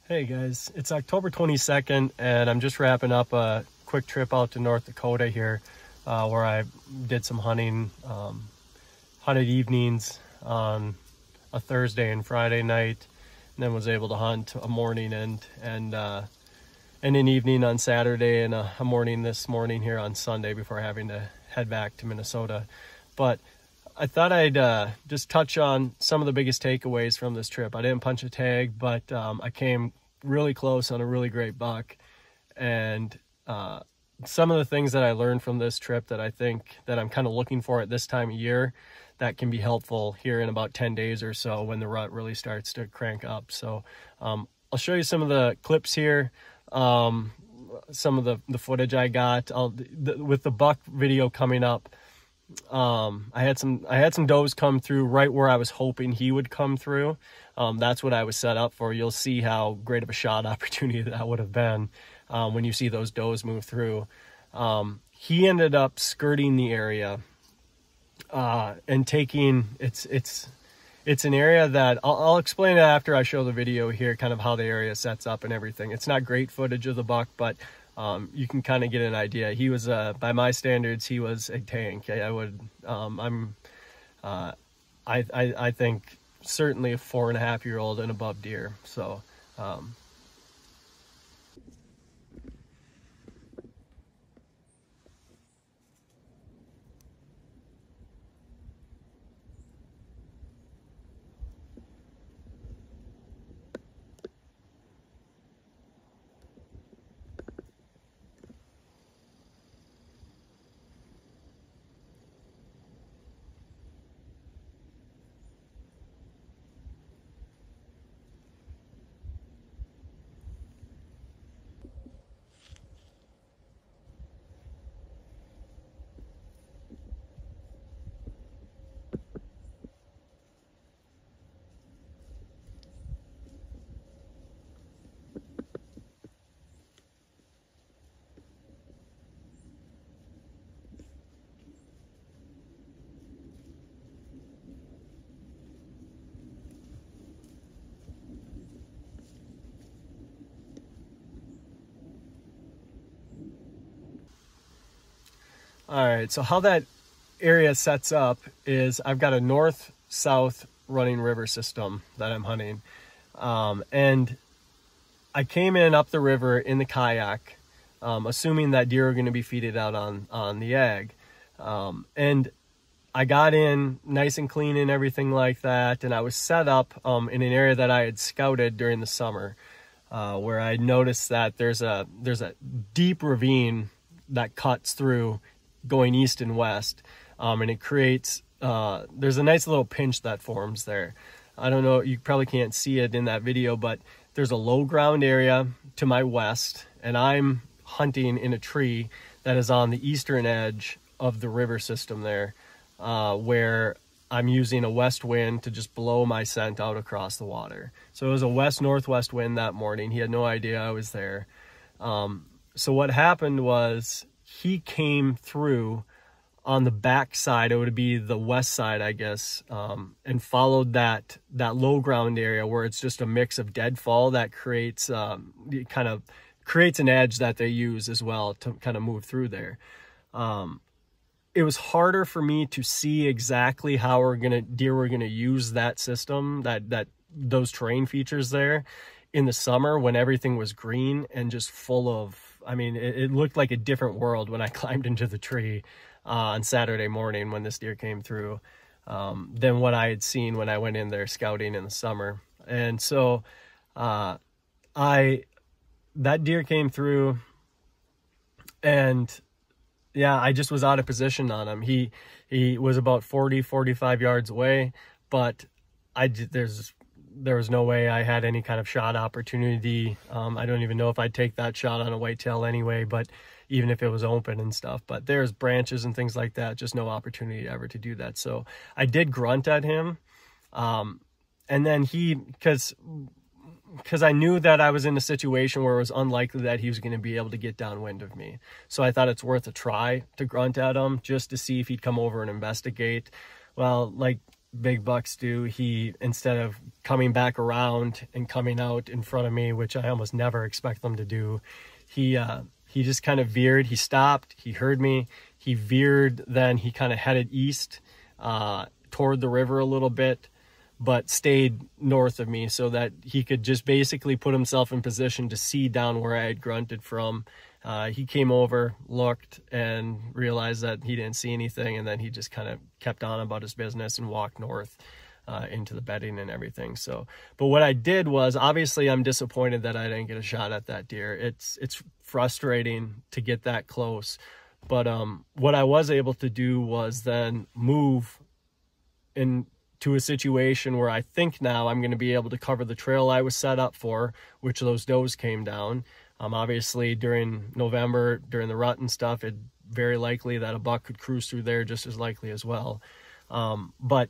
Hey guys, it's October 22nd and I'm just wrapping up a quick trip out to North Dakota here where I did some hunting, hunted evenings on a Thursday and Friday night, and then was able to hunt a morning and an evening on Saturday and a morning this morning here on Sunday before having to head back to Minnesota. But I thought I'd just touch on some of the biggest takeaways from this trip. I didn't punch a tag, but I came really close on a really great buck. And some of the things that I learned from this trip that I think that I'm kind of looking for at this time of year that can be helpful here in about 10 days or so when the rut really starts to crank up. So I'll show you some of the clips here, some of the footage I got. With the buck video coming up, I had some does come through right where I was hoping he would come through. That's what I was set up for. You'll see how great of a shot opportunity that would have been when you see those does move through. He ended up skirting the area and taking it's an area that I'll explain it after I show the video here, kind of how the area sets up and everything. It's not great footage of the buck, but you can kind of get an idea. He was, by my standards, he was a tank. I think certainly a 4.5-year-old and above deer. So, all right, so how that area sets up is I've got a north-south running river system that I'm hunting. And I came in up the river in the kayak, assuming that deer are going to be feeded out on the ag. And I got in nice and clean and everything like that. And I was set up in an area that I had scouted during the summer, where I noticed that there's a deep ravine that cuts through going east and west, and it creates there's a nice little pinch that forms there. I don't know, you probably can't see it in that video, but there's a low ground area to my west, and I'm hunting in a tree that is on the eastern edge of the river system there, where I'm using a west wind to just blow my scent out across the water. So it was a west-northwest wind that morning. He had no idea I was there. So what happened was he came through on the back side, it would be the west side, I guess, and followed that low ground area where it's just a mix of deadfall that creates kind of creates an edge that they use as well to kind of move through there. It was harder for me to see exactly how deer were gonna use that system, those terrain features there in the summer when everything was green and just full of, I mean, it looked like a different world when I climbed into the tree on Saturday morning when this deer came through, than what I had seen when I went in there scouting in the summer. And so that deer came through, and yeah, I just was out of position on him. He was about 45 yards away, but there was no way I had any kind of shot opportunity. I don't even know if I'd take that shot on a whitetail anyway, but even if it was open and stuff, but there's branches and things like that, just no opportunity ever to do that. So I did grunt at him. And then because I knew that I was in a situation where it was unlikely that he was going to be able to get downwind of me. So I thought it's worth a try to grunt at him just to see if he'd come over and investigate. Well, like big bucks do. He, instead of coming back around and coming out in front of me, which I almost never expect them to do, he just kind of veered. He stopped, he heard me, he veered, then he kind of headed east toward the river a little bit, but stayed north of me so that he could just basically put himself in position to see down where I had grunted from. He came over, looked, and realized that he didn't see anything, and then he just kind of kept on about his business and walked north into the bedding and everything. So, but what I did was, obviously I'm disappointed that I didn't get a shot at that deer. It's frustrating to get that close. But what I was able to do was then move into a situation where I think now I'm going to be able to cover the trail I was set up for, which those does came down. Obviously during November, during the rut and stuff, it's very likely that a buck could cruise through there just as likely as well. But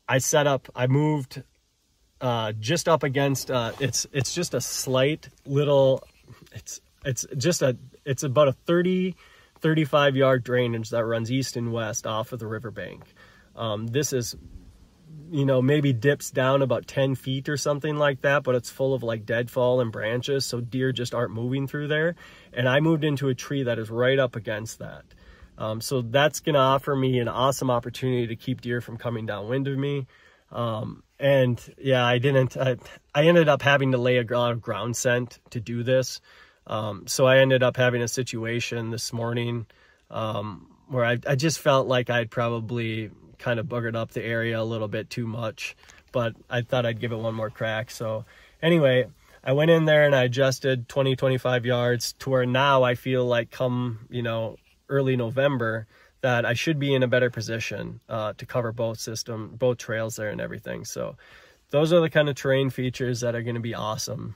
I moved just up against, it's just a slight little, it's about a 35 yard drainage that runs east and west off of the riverbank. This is, maybe dips down about 10 feet or something like that, but it's full of like deadfall and branches, so deer just aren't moving through there. And I moved into a tree that is right up against that. So that's going to offer me an awesome opportunity to keep deer from coming downwind of me. And yeah, I ended up having to lay a lot of ground scent to do this. So I ended up having a situation this morning where I just felt like I'd probably kind of buggered up the area a little bit too much, but I thought I'd give it one more crack. So anyway, I went in there and I adjusted 20-25 yards to where now I feel like come, early November, that I should be in a better position to cover both trails there and everything. So those are the kind of terrain features that are going to be awesome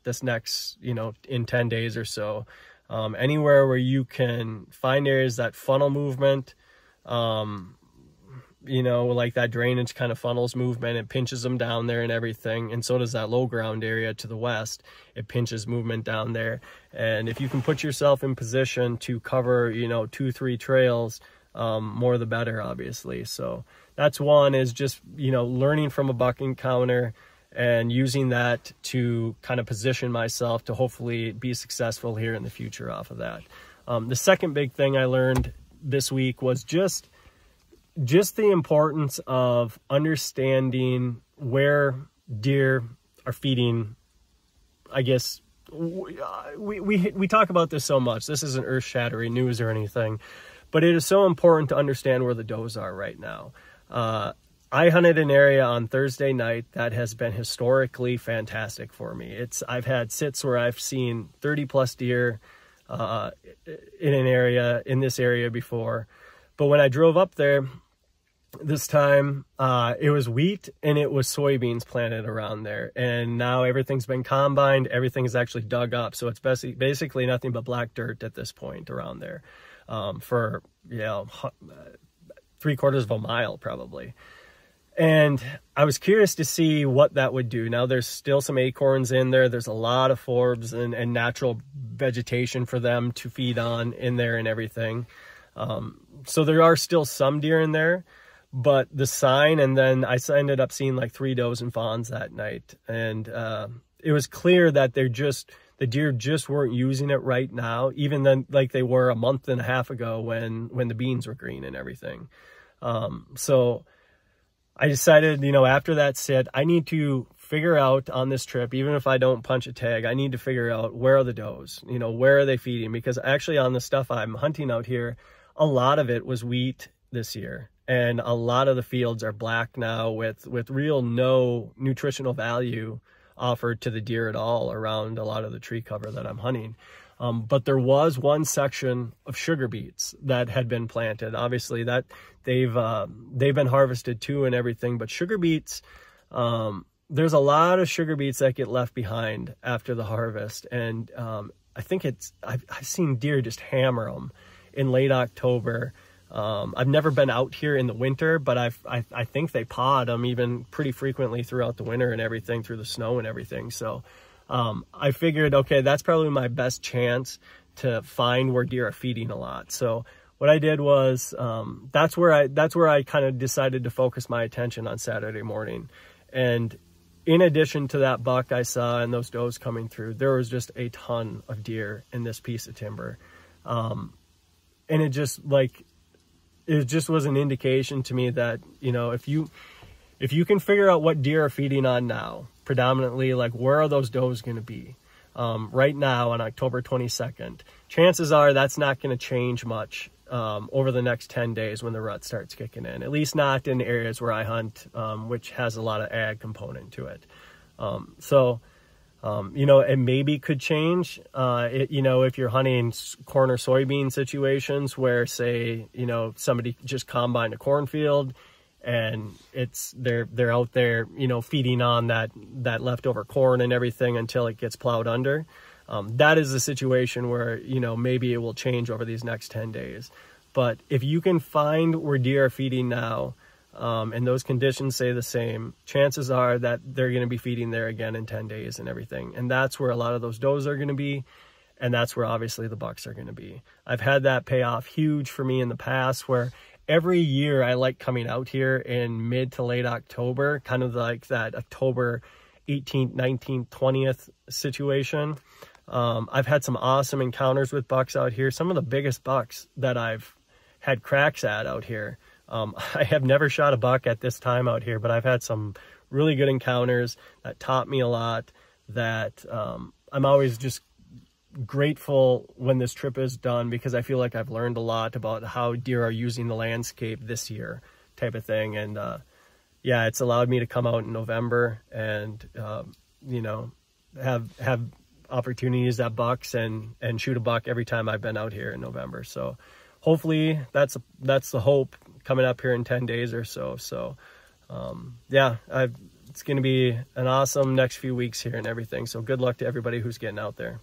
this next, in 10 days or so. Anywhere where you can find areas that funnel movement, like that drainage kind of funnels movement, it pinches them down there and everything. And so does that low ground area to the west. It pinches movement down there. And if you can put yourself in position to cover, 2-3 trails, more the better, obviously. So that's one, is just, learning from a buck encounter and using that to kind of position myself to hopefully be successful here in the future off of that. The second big thing I learned this week was just the importance of understanding where deer are feeding. I guess we talk about this so much. This isn't earth-shattering news or anything, but it is so important to understand where the does are right now. I hunted an area on Thursday night that has been historically fantastic for me. I've had sits where I've seen 30 plus deer in this area before. But when I drove up there this time, it was wheat and it was soybeans planted around there. And now everything's been combined. Everything's actually dug up. So it's basically nothing but black dirt at this point around there for, 3/4 of a mile probably. And I was curious to see what that would do. Now there's still some acorns in there. There's a lot of forbs and natural vegetation for them to feed on in there and everything. So there are still some deer in there, but the sign, and then I ended up seeing like 3 does and fawns that night. And it was clear that the deer just weren't using it right now, even then like they were a month and a half ago when the beans were green and everything. So I decided, after that sit, I need to figure out on this trip, even if I don't punch a tag, I need to figure out where are the does, where are they feeding? Because actually on the stuff I'm hunting out here, a lot of it was wheat this year. And a lot of the fields are black now with real no nutritional value offered to the deer at all around a lot of the tree cover that I'm hunting. But there was one section of sugar beets that had been planted. Obviously that they've been harvested too and everything, but sugar beets, there's a lot of sugar beets that get left behind after the harvest. And I think I've seen deer just hammer them in late October. I've never been out here in the winter, but I think they pod them even pretty frequently throughout the winter and everything, through the snow and everything. So I figured, okay, that's probably my best chance to find where deer are feeding a lot. So what I did was, that's where I kind of decided to focus my attention on Saturday morning. And in addition to that buck I saw and those does coming through, there was just a ton of deer in this piece of timber. And it just was an indication to me that, you know, if you can figure out what deer are feeding on now, predominantly, like, where are those does going to be right now on October 22nd, chances are that's not going to change much over the next 10 days when the rut starts kicking in, at least not in areas where I hunt, which has a lot of ag component to it. You know, it maybe could change, you know, if you're hunting corn or soybean situations where, say, you know, somebody just combined a cornfield and they're out there, you know, feeding on that leftover corn and everything until it gets plowed under. That is a situation where, you know, maybe it will change over these next 10 days. But if you can find where deer are feeding now, and those conditions stay the same, chances are that they're going to be feeding there again in 10 days and everything. And that's where a lot of those does are going to be. And that's where obviously the bucks are going to be. I've had that pay off huge for me in the past, where every year I like coming out here in mid to late October, kind of like that October 18th, 19th, 20th situation. I've had some awesome encounters with bucks out here. Some of the biggest bucks that I've had cracks at out here. I have never shot a buck at this time out here, but I've had some really good encounters that taught me a lot, that I'm always just grateful when this trip is done, because I feel like I've learned a lot about how deer are using the landscape this year, type of thing. And yeah, it's allowed me to come out in November and you know, have opportunities at bucks and shoot a buck every time I've been out here in November. So hopefully that's the hope coming up here in 10 days or so. So yeah, it's going to be an awesome next few weeks here and everything. So good luck to everybody who's getting out there.